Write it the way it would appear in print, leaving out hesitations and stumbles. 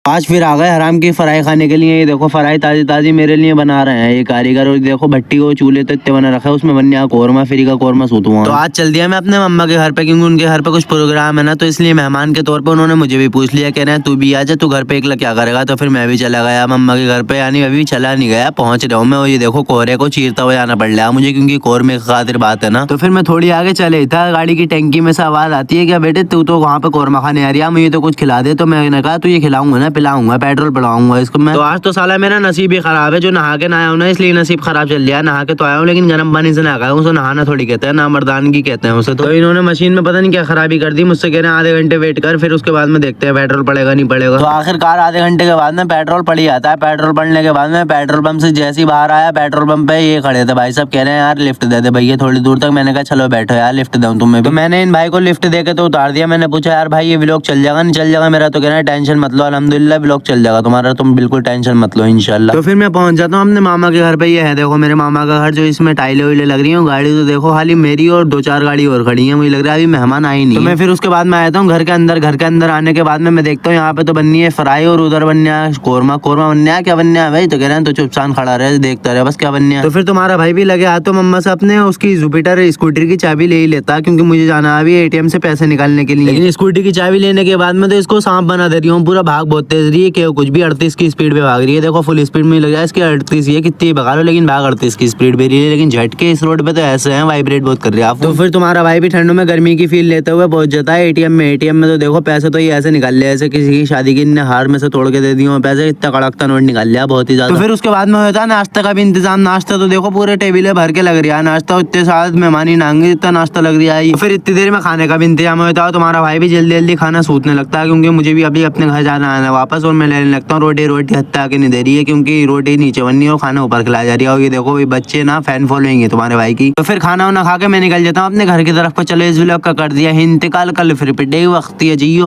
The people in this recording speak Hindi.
आज फिर आ गए हराम की फ्राई खाने के लिए। ये देखो फ्राई ताजी ताजी मेरे लिए बना रहे हैं ये कारीगर। और देखो भट्टी को चूल्हे तो इतने बना रखा है, उसमें बन कौरमा फ्री का कौरमा सूतुआ। तो आज चल दिया मैं अपने मम्मा के घर पे, क्योंकि उनके घर पे कुछ प्रोग्राम है ना, तो इसलिए मेहमान के तौर पे उन्होंने मुझे भी पूछ लिया, कह रहे हैं तू भी आ जा, तू घर पे अकेला क्या करेगा। तो फिर मैं भी चला गया मम्मा के घर पे, यानी अभी चला नहीं गया, पहुंच रहा हूँ मैं। ये देखो कोहरे को चीरता हुआ आना पड़ रहा है मुझे, क्योंकि कोरमे की खातिर बात है ना। तो फिर मैं थोड़ी आगे चले था, गाड़ी की टैंकी में से आवाज आती है, क्या बेटे तू तो वहाँ पे कौरमा खाने आ रही है, मुझे तो कुछ खिला दे। तो मैंने कहा तू ये खिलाऊंगा ना, पिलाऊंगा, पेट्रोल पिलाऊंगा इसको मैं। तो आज तो साला मेरा नसीब ही खराब है, जो नहा के ना आया हूँ ना, इसलिए नसीब खराब चल रहा है। नहा के तो आया हूँ, लेकिन गर्म पानी से ना आया हूँ, उसे नहाना थोड़ी कहते हैं ना, मर्दानगी कहते हैं उसे। तो इन्होंने मशीन में पता नहीं क्या खराबी कर दी, मुझसे कह रहे हैं आधे घंटे वेट कर, फिर उसके बाद में देखते हैं पेट्रोल पड़ेगा नहीं पड़ेगा। तो आखिरकार आधे घंटे के बाद में पेट्रोल पड़ ही आता है। पेट्रोल पड़ने के बाद में पेट्रोल पंप से जैसे ही बाहर आया, पेट्रोल पंप पे ये खड़े थे भाई साहब, कह रहे हैं यार लिफ्ट दे दे भैया थोड़ी दूर तक। मैंने कहा चलो बैठो यार लिफ्ट दूं तुम्हें। तो मैंने इन भाई को लिफ्ट देके तो उतार दिया। मैंने पूछा यार भाई ये व्लॉग चल जाएगा नहीं चल जाएगा मेरा। तो कह रहे हैं टेंशन मत लो, अल्हम्दुलिल्लाह व्लॉग चल जाएगा तुम्हारा, तुम बिल्कुल टेंशन मत लो इंशाल्लाह। तो फिर मैं पहुंच जाता हूँ अपने मामा के घर पे। ये है देखो मेरे मामा का घर, जो इसमें टाइलें वाइलें लग रही हैं। गाड़ी तो देखो खाली मेरी और 2-4 गाड़ी और खड़ी है, मुझे लग रहा है अभी मेहमान आई नहीं। तो मैं फिर उसके बाद में आया हूँ घर के अंदर। घर के अंदर आने के बाद में मैं देखता हूँ यहाँ पे तो बननी है फ्राई, और उधर बनना है कौरमा। कौरमा बनना है, क्या बनना है भाई? तो कह रहे हैं तो चुपचाप खड़ा रहे देखता रहे बस क्या बनना है। तो फिर तुम्हारा भाई भी लगे हाथों मम्मा से अपने उसकी जुपिटर स्कूटर की चाबी ले ही लेता, क्योंकि मुझे जाना है अभी एटीएम से पैसे निकालने के लिए। लेकिन स्कूटी की चाबी लेने के बाद में तो इसको सांप बना दे रही हूँ, पूरा भाग बहुत तेज रही है, कि कुछ भी 38 की स्पीड पे भाग रही है। देखो फुल स्पीड में लग रहा है इसकी 38 है, कितनी भगा लो लेकिन भाग 38 की स्पीड पे रही है। लेकिन झटके इस रोड पे तो ऐसे हैं, वाइब्रेट बहुत कर रही है आप। तो फिर तुम्हारा भाई भी ठंडों में गर्मी की फील लेते हुए पहुंच जाता है एटीएम में। एटीएम में तो देखो पैसे तो ये ऐसे निकाल लिया, ऐसे किसी की शादी की हार में से तोड़ के दे दिए पैसे, इतना कड़कता नोट निकाल लिया बहुत ही ज्यादा। तो फिर उसके बाद में होता है नाश्ता का भी इंतजाम। नाश्ता तो देखो पूरे टेबल भर के लग रहा है, नाश्ता इतने साथ मेहमान ही नांगे इतना नाश्ता लग रहा है। फिर इतनी देर में खाने का भी इंतजाम होता है। तुम्हारा भाई भी जल्दी जल्दी खाना सूतने लगता है, क्योंकि मुझे भी अभी अपने घर जाना है वापस, और मैं लेने लगता हूँ रोटी। रोटी हत्या आके नहीं दे रही है, क्योंकि रोटी नीचे बननी है और खाना ऊपर खिलाया जा रही है। और ये देखो ये बच्चे ना फैन फॉलोइंग है तुम्हारे भाई की। तो फिर खाना वाना खा के मैं निकल जाता हूँ अपने घर की तरफ को। चलो इस व्लॉग का कर दिया इंतकाल, कल फिर पिटेगी वक्त है जियो।